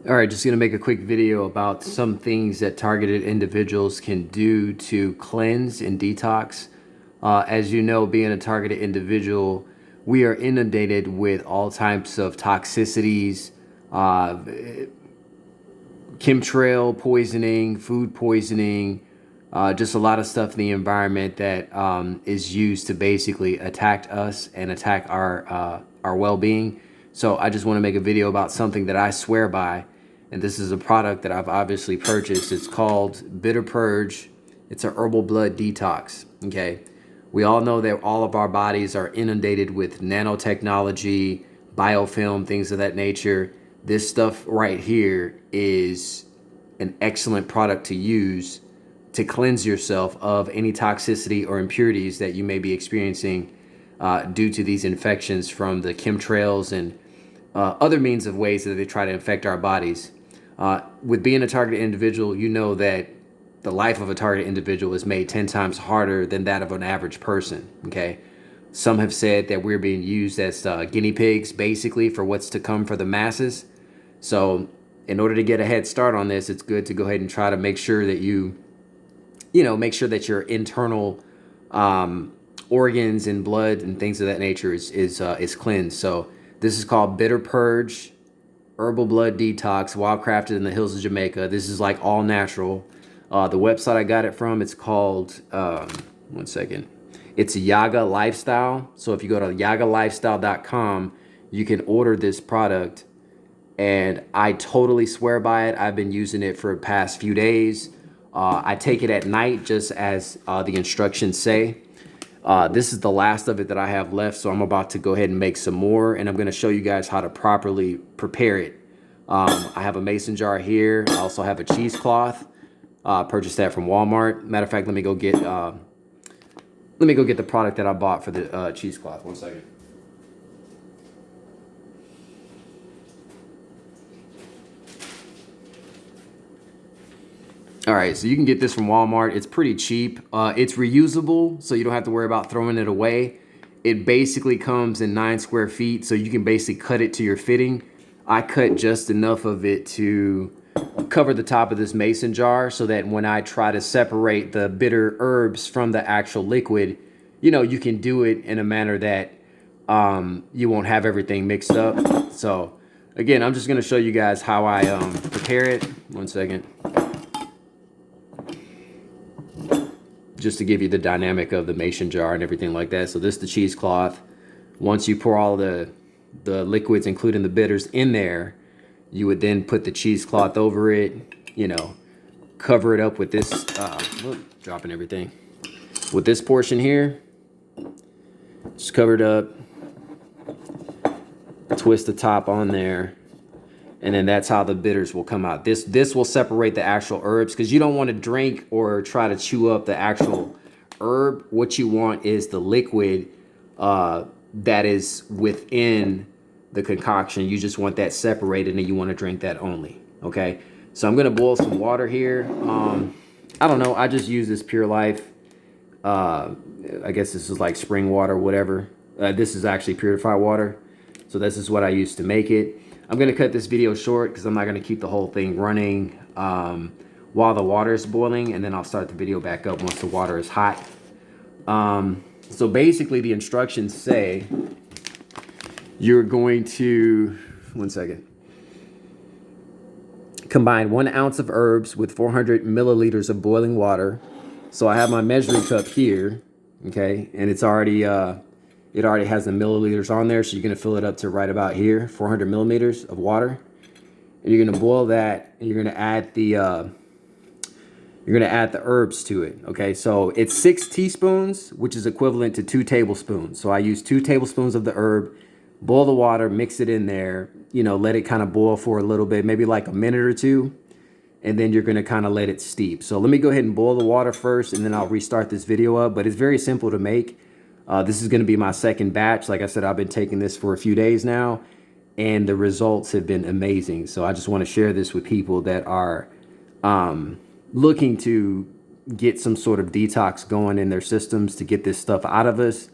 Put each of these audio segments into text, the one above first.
All right, just gonna make a quick video about some things that targeted individuals can do to cleanse and detox. As you know, being a targeted individual, we are inundated with all types of toxicities, uh, chemtrail poisoning, food poisoning, just a lot of stuff in the environment that is used to basically attack us and attack our well-being. So I just want to make a video about something that I swear by, and this is a product that I've obviously purchased. It's called Bitter Purge. It's a herbal blood detox. Okay, we all know that all of our bodies are inundated with nanotechnology, biofilm, things of that nature. This stuff right here is an excellent product to use to cleanse yourself of any toxicity or impurities that you may be experiencing due to these infections from the chemtrails and other means of ways that they try to infect our bodies. With being a targeted individual, you know that the life of a targeted individual is made 10 times harder than that of an average person, okay? Some have said that we're being used as guinea pigs, basically, for what's to come for the masses. So in order to get a head start on this, it's good to go ahead and try to make sure that make sure that your internal organs and blood and things of that nature is cleansed. So this is called Bitter Purge Herbal Blood Detox, wild crafted in the hills of Jamaica. This is like all natural. The website I got it from, it's called, one second. It's Yaga Lifestyle. So if you go to yagalifestyle.com, you can order this product, and I totally swear by it. I've been using it for the past few days. I take it at night, just as the instructions say. This is the last of it that I have left, so I'm about to go ahead and make some more, and I'm going to show you guys how to properly prepare it. I have a mason jar here. I also have a cheesecloth. Purchased that from Walmart. Matter of fact, let me go get the product that I bought for the cheesecloth. One second. All right, so you can get this from Walmart. It's pretty cheap. It's reusable, so you don't have to worry about throwing it away. It basically comes in 9 square feet, so you can basically cut it to your fitting. I cut just enough of it to cover the top of this mason jar so that when I try to separate the bitter herbs from the actual liquid, you can do it in a manner that you won't have everything mixed up. So again, I'm just going to show you guys how I prepare it. One second. Just to give you the dynamic of the mason jar and everything like that. So this is the cheesecloth. Once you pour all the liquids, including the bitters, in there, you would then put the cheesecloth over it, cover it up with this, dropping everything. With this portion here, just cover it up, twist the top on there, and then that's how the bitters will come out. This will separate the actual herbs, because you don't want to drink or try to chew up the actual herb. What you want is the liquid that is within the concoction. You just want that separated, and you want to drink that only. Okay, so I'm gonna boil some water here. I don't know, I just use this Pure Life. I guess this is like spring water, whatever. This is actually purified water, so this is what I use to make it. I'm gonna cut this video short because I'm not gonna keep the whole thing running while the water is boiling, and then I'll start the video back up once the water is hot. So basically the instructions say you're going to, one second, combine 1 ounce of herbs with 400 milliliters of boiling water. So I have my measuring cup here, okay, and it's already it already has the milliliters on there, so you're gonna fill it up to right about here, 400 milliliters of water, and you're gonna boil that, and you're gonna add the herbs to it. Okay, so it's 6 teaspoons, which is equivalent to 2 tablespoons. So I use 2 tablespoons of the herb. Boil the water, mix it in there, let it kind of boil for a little bit, maybe like a minute or two, and then you're going to kind of let it steep. So let me go ahead and boil the water first, and then I'll restart this video up. But it's very simple to make. This is going to be my second batch. Like I said, I've been taking this for a few days now, and the results have been amazing. So I just want to share this with people that are looking to get some sort of detox going in their systems to get this stuff out of us.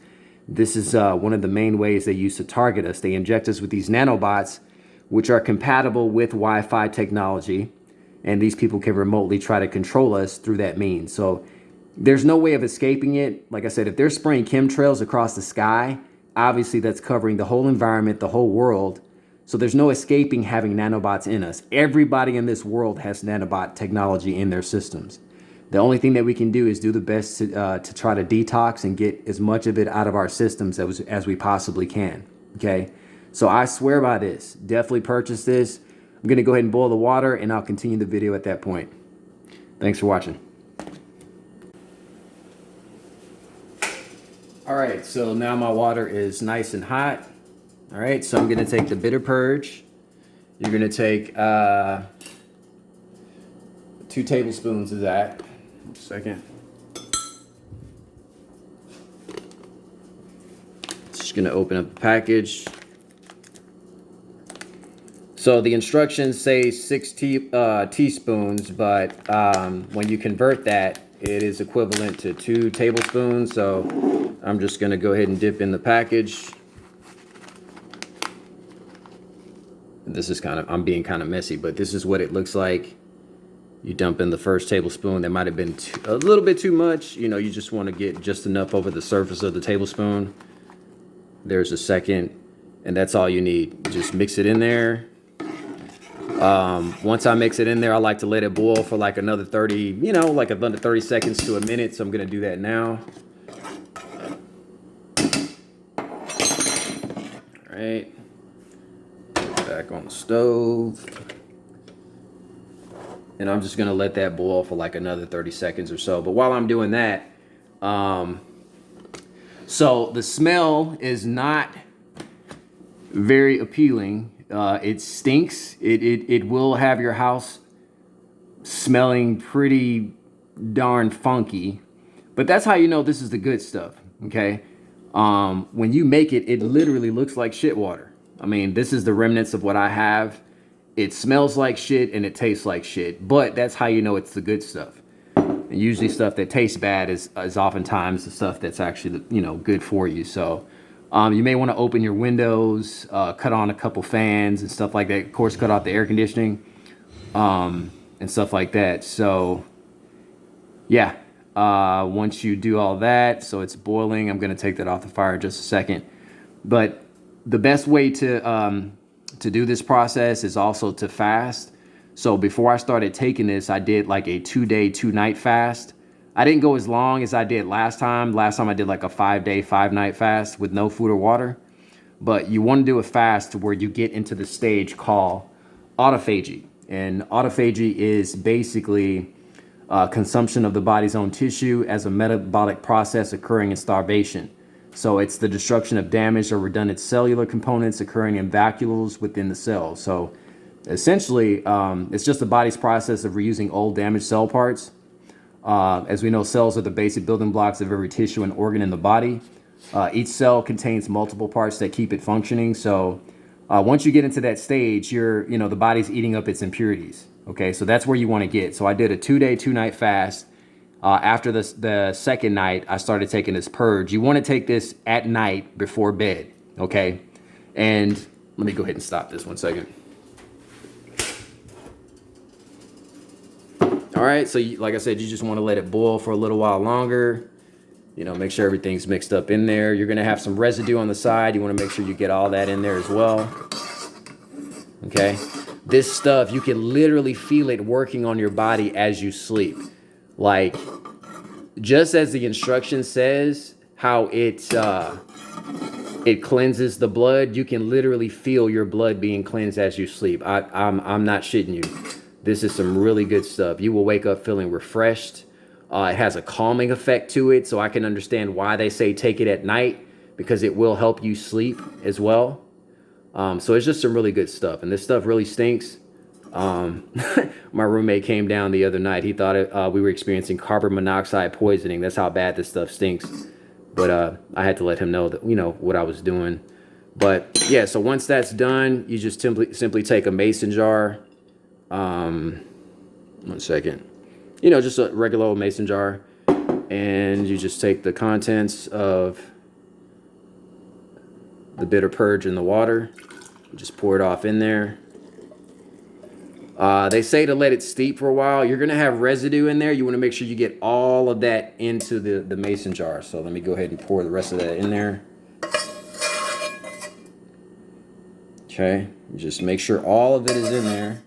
This is one of the main ways they use to target us. They inject us with these nanobots, which are compatible with Wi-Fi technology. And these people can remotely try to control us through that means. So there's no way of escaping it. Like I said, if they're spraying chemtrails across the sky, obviously that's covering the whole environment, the whole world. So there's no escaping having nanobots in us. Everybody in this world has nanobot technology in their systems. The only thing that we can do is do the best to try to detox and get as much of it out of our systems as we possibly can. Okay. So I swear by this. Definitely purchase this. I'm going to go ahead and boil the water, and I'll continue the video at that point. Thanks for watching. All right, so now my water is nice and hot. All right, so I'm going to take the bitter purge. You're going to take 2 tablespoons of that. Second. Just going to open up the package. So the instructions say 6 teaspoons, but when you convert that, it is equivalent to 2 tablespoons. So I'm just going to go ahead and dip in the package. This is I'm being kind of messy, but this is what it looks like. You dump in the first tablespoon. That might have been a little bit too much. You know, you just want to get just enough over the surface of the tablespoon. There's a second, and that's all you need. Just mix it in there. Once I mix it in there, I like to let it boil for like another 30, like another 30 seconds to a minute. So I'm going to do that now. All right. Back on the stove. And I'm just going to let that boil for like another 30 seconds or so. But while I'm doing that, so the smell is not very appealing. It stinks. It will have your house smelling pretty darn funky, but that's how you know this is the good stuff. Okay. When you make it, it literally looks like shit water. I mean, this is the remnants of what I have. It smells like shit and it tastes like shit, but that's how you know it's the good stuff. And usually stuff that tastes bad is oftentimes the stuff that's actually, good for you. So you may want to open your windows, cut on a couple fans and stuff like that. Of course, cut off the air conditioning and stuff like that. So, yeah, once you do all that, so it's boiling, I'm going to take that off the fire in just a second. But the best way to do this process is also to fast. So before I started taking this, I did like a 2-day, 2-night fast. I didn't go as long as I did last time. Last time I did like a 5-day, 5-night fast with no food or water. But you want to do a fast where you get into the stage called autophagy. And autophagy is basically consumption of the body's own tissue as a metabolic process occurring in starvation. So it's the destruction of damaged or redundant cellular components occurring in vacuoles within the cell. So essentially, it's just the body's process of reusing old damaged cell parts. As we know, cells are the basic building blocks of every tissue and organ in the body. Each cell contains multiple parts that keep it functioning. So once you get into that stage, the body's eating up its impurities. Okay, so that's where you want to get. So I did a 2-day, 2-night fast. After the second night, I started taking this purge. You want to take this at night before bed. Okay, and let me go ahead and stop this 1 second. All right, so like I said, you just want to let it boil for a little while longer. Make sure everything's mixed up in there. You're going to have some residue on the side. You want to make sure you get all that in there as well. Okay, this stuff, you can literally feel it working on your body as you sleep. Like, just as the instruction says, how it cleanses the blood, you can literally feel your blood being cleansed as you sleep. I'm not shitting you. This is some really good stuff. You will wake up feeling refreshed. It has a calming effect to it, so I can understand why they say take it at night, because it will help you sleep as well. So it's just some really good stuff, and this stuff really stinks. My roommate came down the other night. He thought we were experiencing carbon monoxide poisoning. That's how bad this stuff stinks. But I had to let him know that what I was doing. But yeah, so once that's done, you just simply take a mason jar. 1 second. Just a regular old mason jar, and you just take the contents of the bitter purge in the water. Just pour it off in there. They say to let it steep for a while. You're gonna have residue in there. You want to make sure you get all of that into the mason jar. So let me go ahead and pour the rest of that in there. Okay, just make sure all of it is in there.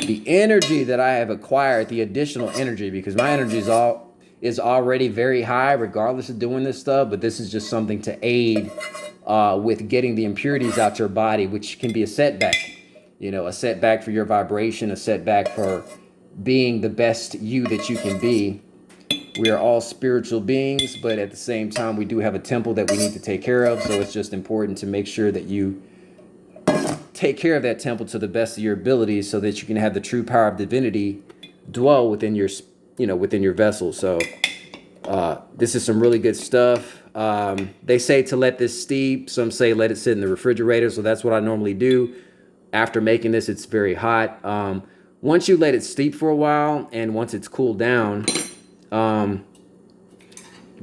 The energy that I have acquired, the additional energy, because my energy is already very high regardless of doing this stuff, but this is just something to aid with getting the impurities out your body, which can be a setback. You know, a setback for your vibration, a setback for being the best you that you can be. We are all spiritual beings, but at the same time, we do have a temple that we need to take care of. So it's just important to make sure that you take care of that temple to the best of your abilities, so that you can have the true power of divinity dwell within your, within your vessel. So this is some really good stuff. They say to let this steep. Some say let it sit in the refrigerator. So that's what I normally do. After making this, it's very hot. Once you let it steep for a while, and once it's cooled down,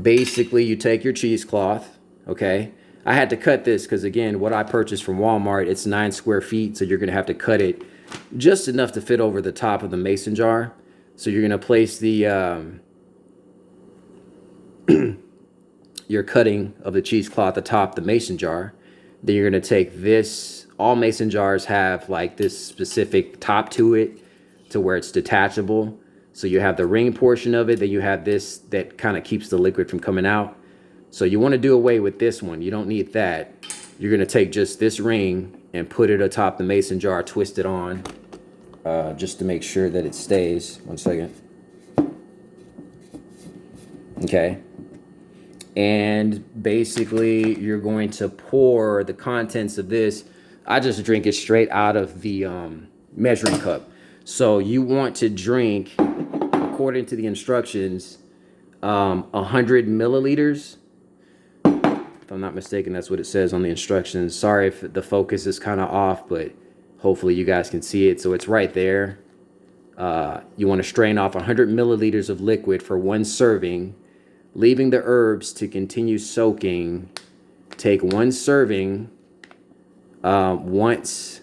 basically you take your cheesecloth. Okay. I had to cut this because, again, what I purchased from Walmart, it's 9 square feet. So you're going to have to cut it just enough to fit over the top of the mason jar. So you're going to place the your cutting of the cheesecloth atop the mason jar. Then you're going to take this. All mason jars have like this specific top to it, to where it's detachable. So you have the ring portion of it. Then you have this that kind of keeps the liquid from coming out. So you want to do away with this one. You don't need that. You're going to take just this ring and put it atop the mason jar, twist it on, just to make sure that it stays. 1 second. Okay. And basically, you're going to pour the contents of this. I just drink it straight out of the measuring cup. So you want to drink, according to the instructions, 100 milliliters. If I'm not mistaken, that's what it says on the instructions. Sorry if the focus is kind of off, but hopefully you guys can see it. So it's right there. You want to strain off 100 milliliters of liquid for 1 serving, leaving the herbs to continue soaking. Take 1 serving once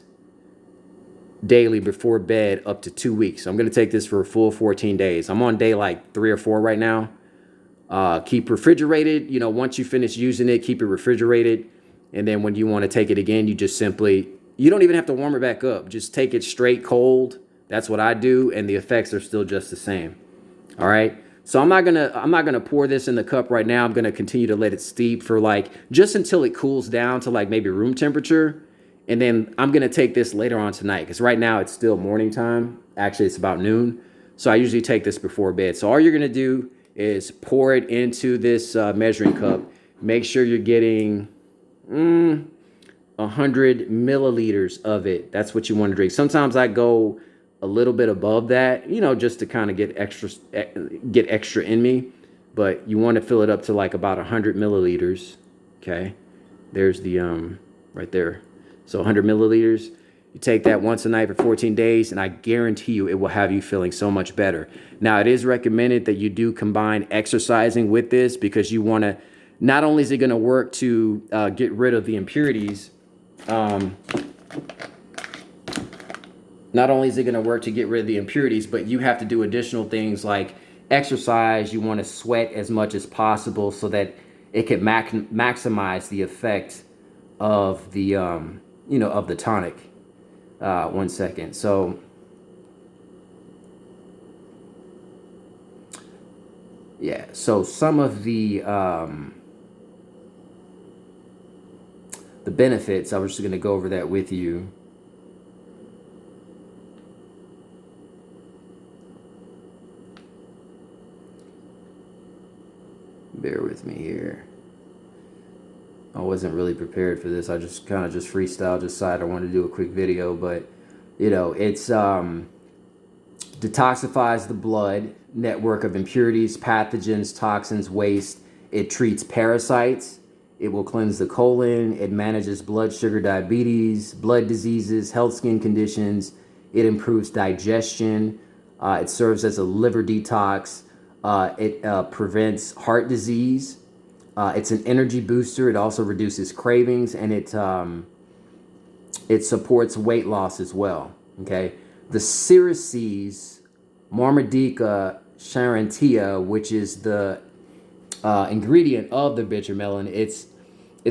daily before bed up to 2 weeks. I'm going to take this for a full 14 days. I'm on day like 3 or 4 right now. Keep refrigerated. Once you finish using it, keep it refrigerated. And then when you want to take it again, you just simply, you don't even have to warm it back up. Just take it straight cold. That's what I do. And the effects are still just the same. All right. So I'm not gonna pour this in the cup right now. I'm gonna continue to let it steep for just until it cools down to maybe room temperature. And then I'm gonna take this later on tonight, because right now it's still morning time. Actually, it's about noon. So I usually take this before bed. So all you're gonna do is pour it into this measuring cup. Make sure you're getting 100 milliliters of it. That's what you want to drink. Sometimes I go a little bit above that, just to kind of get extra in me. But you want to fill it up to about 100 milliliters. Okay, there's the right there. So 100 milliliters. You take that once a night for 14 days, and I guarantee you it will have you feeling so much better. Now, it is recommended that you do combine exercising with this, because you want to, not only is it going to work to get rid of the impurities, but you have to do additional things like exercise. You want to sweat as much as possible so that it can maximize the effect of the, of the tonic. 1 second. So yeah, so some of the benefits, I was just going to go over that with you. Bear with me here. I wasn't really prepared for this. I just kind of freestyle, decided I wanted to do a quick video, but it's detoxifies the blood network of impurities, pathogens, toxins, waste. It treats parasites. It will cleanse the colon. It manages blood sugar, diabetes, blood diseases, health skin conditions. It improves digestion. It serves as a liver detox. It prevents heart disease. It's an energy booster. It also reduces cravings, and it supports weight loss as well. Okay, the Cereces Marmadica charantia, which is the ingredient of the bitter melon, it's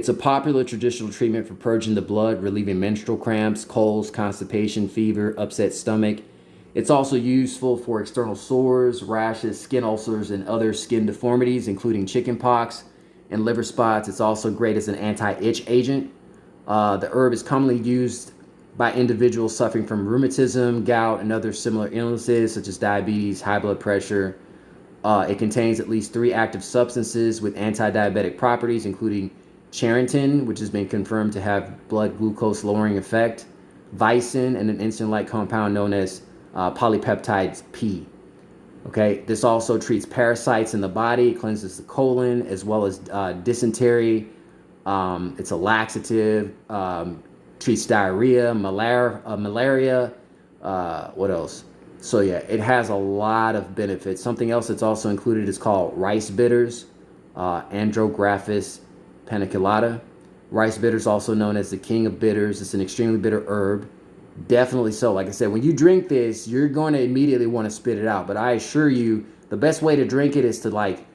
a popular traditional treatment for purging the blood, relieving menstrual cramps, colds, constipation, fever, upset stomach. It's also useful for external sores, rashes, skin ulcers, and other skin deformities, including chickenpox and liver spots. It's also great as an anti-itch agent. The herb is commonly used by individuals suffering from rheumatism, gout, and other similar illnesses such as diabetes, high blood pressure. It contains at least 3 active substances with anti-diabetic properties, including charantin, which has been confirmed to have blood glucose lowering effect, vicin, and an insulin-like compound known as polypeptide P. Okay, this also treats parasites in the body, it cleanses the colon, as well as dysentery. It's a laxative, treats diarrhea, malaria. What else? So yeah, it has a lot of benefits. Something else that's also included is called rice bitters, Andrographis paniculata. Rice bitters, also known as the king of bitters. It's an extremely bitter herb. Definitely so. Like I said, when you drink this, you're going to immediately want to spit it out. But I assure you, the best way to drink it is to like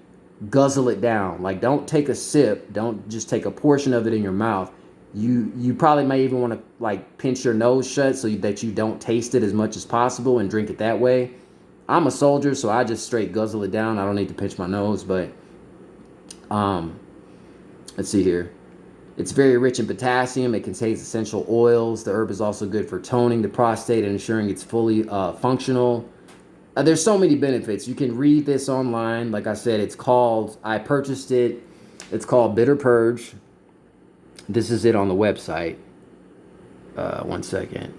guzzle it down. Like, don't take a sip. Don't just take a portion of it in your mouth. You probably may even want to like pinch your nose shut so that you don't taste it as much as possible and drink it that way. I'm a soldier, so I just straight guzzle it down. I don't need to pinch my nose, but let's see here. It's very rich in potassium. It contains essential oils. The herb is also good for toning the prostate and ensuring it's fully functional. There's so many benefits. You can read this online. Like I said, I purchased it. It's called Bitter Purge. This is it on the website. 1 second.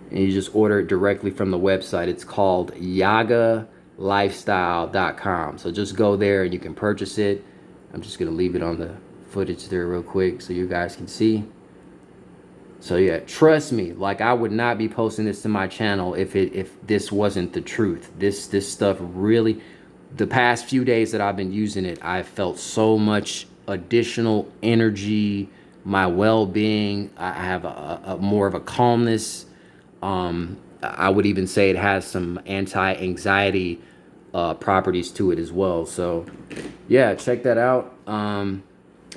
And you just order it directly from the website. It's called yagalifestyle.com. So just go there and you can purchase it. I'm just going to leave it on the footage there real quick so you guys can see. So yeah, trust me, like I would not be posting this to my channel if this wasn't the truth. This stuff really, the past few days that I've been using it, I've felt so much additional energy, my well-being. I have a more of a calmness. I would even say it has some anti-anxiety properties to it as well. So yeah, check that out.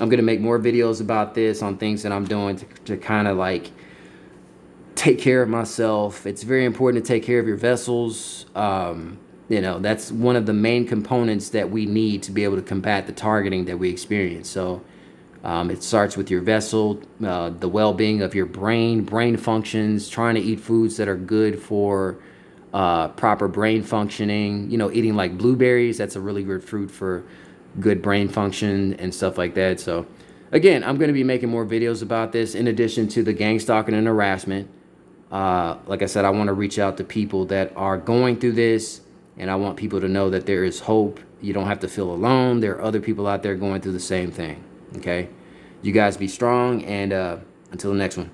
I'm going to make more videos about this on things that I'm doing to kind of like take care of myself. It's very important to take care of your vessels. You know, that's one of the main components that we need to be able to combat the targeting that we experience. So it starts with your vessel, the well-being of your brain functions, trying to eat foods that are good for proper brain functioning. You know, eating like blueberries, that's a really good fruit for good brain function and stuff like that. So again, I'm going to be making more videos about this in addition to the gang stalking and harassment. Like I said, I want to reach out to people that are going through this, and I want people to know that there is hope. You don't have to feel alone. There are other people out there going through the same thing. Okay, you guys be strong, and until the next one.